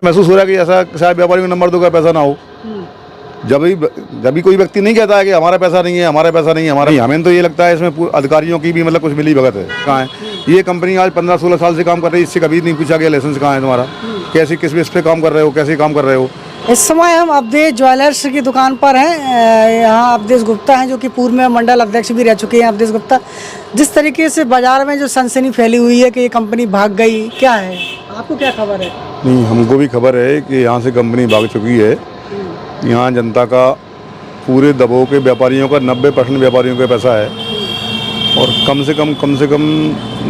महसूस हो रहा है कि ऐसा शायद व्यापारी को नंबर 2 का पैसा ना हो। जब भी कोई व्यक्ति नहीं कहता है कि हमारा पैसा नहीं है, हमारा पैसा नहीं है, हमारा नहीं, हमें तो ये लगता है इसमें अधिकारियों की भी मतलब कुछ मिली भगत है। कहाँ है ये कंपनी? आज 15-16 साल से काम कर रही है, इससे कभी नहीं पूछा गया लाइसेंस कहाँ है तुम्हारा, कैसे किस बेस पे काम कर रहे हो, कैसे काम कर रहे हो। इस समय हम अवधेश ज्वेलर्स की दुकान पर हैं। यहाँ अवधेश गुप्ता हैं जो कि पूर्व में मंडल अध्यक्ष भी रह चुके हैं। अवधेश गुप्ता, जिस तरीके से बाजार में जो सनसनी फैली हुई है कि ये कंपनी भाग गई, क्या है, आपको क्या खबर है? नहीं, हमको भी खबर है कि यहाँ से कंपनी भाग चुकी है। यहाँ जनता का, पूरे दबों के व्यापारियों का 90% व्यापारियों का पैसा है और कम से कम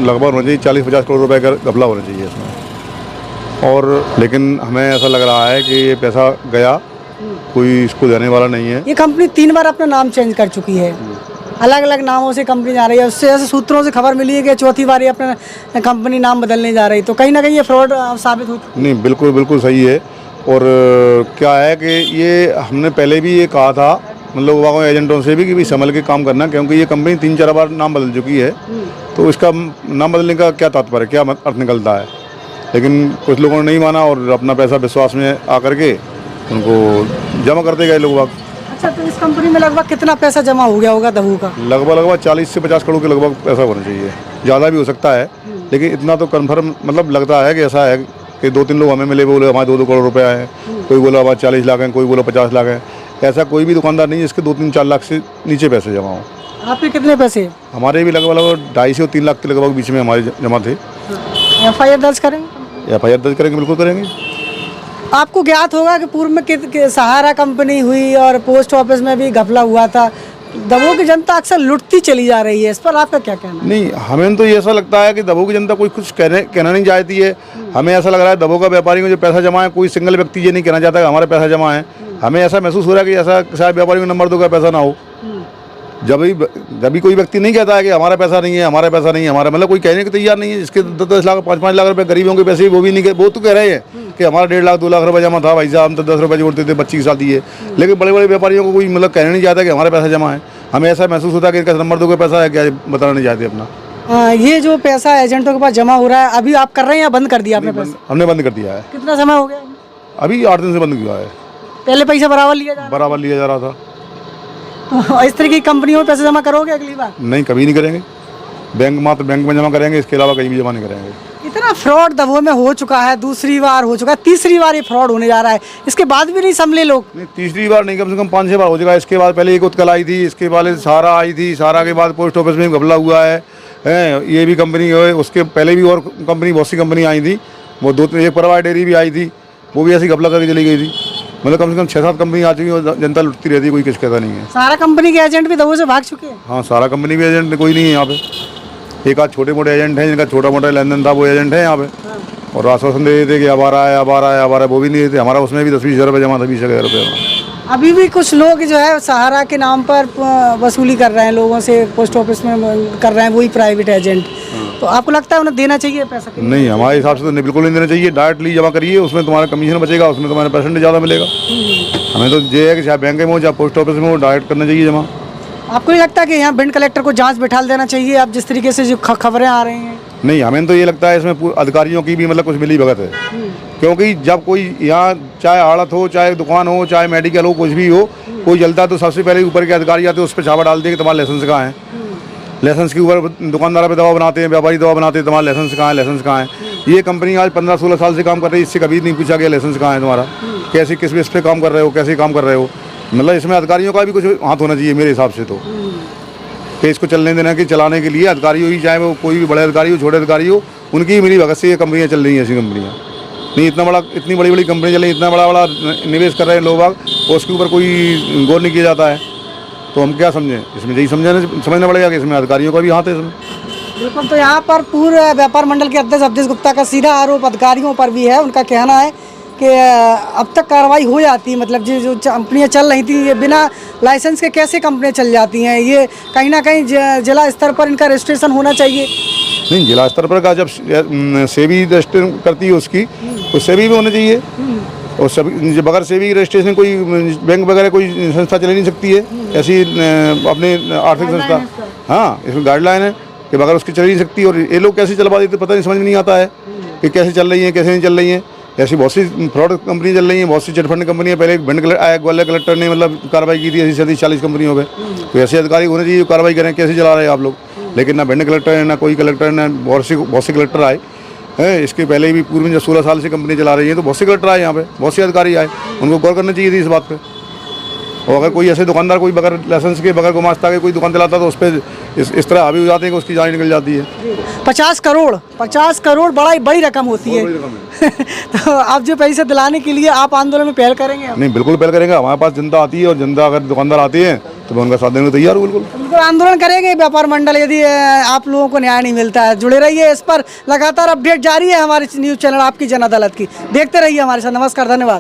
लगभग होना चाहिए 40-50 करोड़ रुपए का घपला होना चाहिए इसमें। और लेकिन हमें ऐसा लग रहा है कि ये पैसा गया, कोई इसको देने वाला नहीं है। ये कंपनी 3 बार अपना नाम चेंज कर चुकी है, अलग अलग नामों से कंपनी जा रही है। उससे ऐसे सूत्रों से खबर मिली है कि चौथी बार ये अपना कंपनी नाम बदलने जा रही, तो कहीं ना कहीं ये फ्रॉड साबित हो चुकी है। नहीं, बिल्कुल सही है। और क्या है कि ये हमने पहले भी ये कहा था मतलब लोगों एजेंटों से भी कि भाई संभल के काम करना, क्योंकि ये कंपनी 3-4 बार नाम बदल चुकी है। तो इसका नाम बदलने का क्या तात्पर्य, क्या अर्थ निकलता है। लेकिन कुछ लोगों ने नहीं माना और अपना पैसा विश्वास में आकर के उनको जमा करते गए लोग। अच्छा, तो इस कंपनी में लगभग कितना पैसा जमा हो गया होगा दबू का? लगभग 40 से 50 करोड़ के लगभग पैसा होना चाहिए। ज़्यादा भी हो सकता है, लेकिन इतना तो कन्फर्म मतलब लगता है कि ऐसा है कि 2-3 लोग हमें मिले, बोले हमारे 2-2 करोड़ रुपए आए, कोई बोला हमारे 40 लाख हैं, कोई बोला 50 लाख है। ऐसा कोई भी दुकानदार नहीं है जिसके 2-3-4 लाख से नीचे पैसे जमा हो। आपके कितने पैसे? हमारे भी लगभग 2.5 से 3 लाख के लगभग बीच में हमारे जमा थे। FIR दर्ज करेंगे? FIR दर्ज करेंगे, बिल्कुल करेंगे। आपको ज्ञात होगा कि पूर्व में सहारा कंपनी हुई और पोस्ट ऑफिस में भी घपला हुआ था। दमोह की जनता अक्सर लुटती चली जा रही है, इस पर आपका क्या कहना है? नहीं, हमें तो ये ऐसा लगता है कि दमोह की जनता कोई कुछ कहना नहीं चाहती है। हमें ऐसा लग रहा है दमोह का व्यापारी को जो पैसा जमा है, कोई सिंगल व्यक्ति ये नहीं कहना चाहता कि हमारा पैसा जमा है। हमें ऐसा महसूस हो रहा है कि ऐसा शायद व्यापारी को नंबर 2 का पैसा ना हो। जब भी कोई व्यक्ति नहीं कहता है कि हमारा पैसा नहीं है, हमारा पैसा नहीं है, हमारा मतलब कोई कहने को तैयार नहीं है। जिसके 10-10 लाख 5-5 लाख रुपए गरीबों के पैसे वो भी नहीं, वो तो कह रहे हैं कि हमारा 1.5 लाख 2 लाख रुपए जमा था भाई साहब, हम तो 10 रुपए जोड़ते थे, 25 की शादी है। लेकिन बड़े बड़े व्यापारियों को कोई मतलब कहने नहीं चाहता कि हमारा पैसा जमा है। हमें ऐसा महसूस होता है कि इनका नंबर 2 का पैसा है, क्या बताना नहीं चाहते अपना। ये जो पैसा एजेंटों के पास जमा हो रहा है, अभी आप कर रहे हैं या बंद कर दिया आपने पैसा? हमने बंद कर दिया है। कितना समय हो गया? अभी 8 दिन से बंद किया है। पहले पैसा बराबर लिया जा रहा था। तो इस तरह की कंपनियों में पैसा जमा करोगे अगली बार? नहीं, कभी नहीं करेंगे। मात्र बैंक में जमा करेंगे, इसके अलावा कहीं भी जमा नहीं करेंगे। इतना फ्रॉड दमोह में हो चुका है, दूसरी बार हो चुका है, तीसरी बार ये फ्रॉड होने जा रहा है, इसके बाद भी नहीं संभले लोग? नहीं, तीसरी बार नहीं, कम से कम 5-6 बार हो चुका है। इसके बाद पहले एक उत्कल आई थी, इसके बाद सहारा आई थी, सहारा के बाद पोस्ट ऑफिस में घपला हुआ है। ये भी कंपनी है, उसके पहले भी और कंपनी, बहुत सी कंपनी आई थी। वो 2-3 एक परवार डेयरी भी आई थी, वो भी ऐसी घपला करके चली गई थी। मतलब कम से कम 6-7 कंपनी आ चुकी है और जनता लुटती रहती है, कोई कुछ कहता नहीं है। सारा कंपनी के एजेंट भी दमोह से भाग चुके हैं? हाँ, सारा कंपनी भी एजेंट कोई नहीं है यहाँ पे। एक आध छोटे मोटे एजेंट हैं जिनका छोटा मोटा लेन देन था, वो एजेंट है यहाँ पे। और आश्वासन दे देते कि अब आ रहा है, वो भी नहीं देते। हमारा उसमें भी 10-20 हज़ार रुपये जमा था, 20,000 रुपये। अभी भी कुछ लोग जो है सहारा के नाम पर वसूली कर रहे हैं लोगों से, पोस्ट ऑफिस में कर रहे हैं, वही प्राइवेट एजेंट। तो आपको लगता है उन्हें देना चाहिए पैसा? नहीं, हमारे हिसाब से तो नहीं, बिल्कुल नहीं देना चाहिए। डायरेक्टली जमा करिए, उसमें तुम्हारा कमीशन बचेगा, उसमें तुम्हारा परसेंट ज़्यादा मिलेगा। हमें तो ये है कि चाहे बैंक में हो चाहे पोस्ट ऑफिस में हो, डायरेक्ट करना चाहिए जमा। आपको नहीं लगता कि यहाँ भिंड कलेक्टर को जांच बिठा देना चाहिए? आप जिस तरीके से जो खबरें आ रही हैं। नहीं, हमें तो ये लगता है इसमें अधिकारियों की भी मतलब कुछ मिली भगत है। क्योंकि जब कोई यहाँ चाहे आड़त हो, चाहे दुकान हो, चाहे मेडिकल हो, कुछ भी हो, कोई जलता है तो सबसे पहले ऊपर के अधिकारी आते हैं, उस पर छापा डालते हैं कि तुम्हारा लाइसेंस कहाँ है। लाइसेंस के ऊपर दुकानदार पे दबाव बनाते हैं, व्यापारी दबाव बनाते हैं, तुम्हारा लाइसेंस कहाँ है, लाइसेंस कहाँ है। ये कंपनी आज 15-16 साल से काम कर रही है, इससे कभी नहीं पूछा गया लाइसेंस कहाँ है तुम्हारा, कैसे किस बेस पे काम कर रहे हो, कैसे काम कर रहे हो। मतलब इसमें अधिकारियों का भी कुछ हाथ होना चाहिए मेरे हिसाब से। तो इसको चलने देना कि चलाने के लिए अधिकारी ही, चाहे वो कोई भी बड़े अधिकारी हो, छोटे अधिकारी हो, उनकी ही मिली भगत से ये कंपनियाँ चल रही हैं। ऐसी कंपनियाँ नहीं, इतनी बड़ी बड़ी कंपनी चल रही है, इतना बड़ा निवेश कर रहे हैं लोग, और उसके ऊपर कोई गौर नहीं किया जाता है। तो हम क्या समझें इसमें? यही समझना पड़ेगा कि इसमें अधिकारियों का भी हाथ है इसमें। बिल्कुल। तो यहाँ पर पूर्व व्यापार मंडल के अध्यक्ष अवधेश गुप्ता का सीधा आरोप अधिकारियों पर भी है। उनका कहना है कि अब तक कार्रवाई हो जाती है, मतलब जो कंपनियाँ चल रही थी ये बिना लाइसेंस के कैसे कंपनियाँ चल जाती हैं, ये कहीं ना कहीं जिला स्तर पर इनका रजिस्ट्रेशन होना चाहिए। नहीं, जिला स्तर पर का जब सेबी रजिस्ट्रेशन करती है उसकी, तो सेबी भी होना चाहिए। और सभी बगैर सेबी रजिस्ट्रेशन कोई बैंक वगैरह कोई संस्था चल नहीं सकती है ऐसी अपने आर्थिक संस्था। हाँ, इसमें गाइडलाइन है कि बगैर उसकी चल नहीं सकती। और ये लोग कैसे चलवा देते पता नहीं, समझ में नहीं आता है कि कैसे चल रही हैं, कैसे नहीं चल रही हैं। ऐसी बहुत सी फ्रॉड कंपनी चल रही हैं, बहुत सी चिटफंड कंपनियां। पहले भिंड ग्वालियर कलेक्टर ने मतलब कार्रवाई की थी, ऐसी 40 कंपनियों पे। तो ऐसे अधिकारी होने चाहिए कार्रवाई करें, कैसे चला रहे हैं आप लोग। लेकिन ना भिंड कलेक्टर है, ना कोई कलेक्टर है, ना बहुत से कलेक्टर आए हैं। इसके पहले भी पूर्व में जब 16 साल से कंपनी चला रही है तो बहुत से कलेक्टर आए यहाँ पे, बहुत से अधिकारी आए, उनको गौर करना चाहिए थी इस बात पे। और अगर कोई ऐसे दुकानदार कोई बगैर लाइसेंस के, बगैर गुमास्ता के कोई दुकान चलाता तो उस पर इस तरह हावी हो जाते हैं कि उसकी जान निकल जाती है। 50 करोड़ बड़ी रकम होती है। तो आप जो पैसे दिलाने के लिए आप आंदोलन में पहल करेंगे? नहीं, बिल्कुल पहल करेंगे। हमारे पास जनता आती है और जनता अगर दुकानदार आती है तो मैं उनका साथ देने को तैयार हूँ। बिल्कुल आंदोलन करेंगे व्यापार मंडल यदि आप लोगों को न्याय नहीं मिलता है। जुड़े रहिए, इस पर लगातार अपडेट जारी है हमारे न्यूज़ चैनल आपकी जन अदालत की। देखते रहिए हमारे साथ। नमस्कार, धन्यवाद।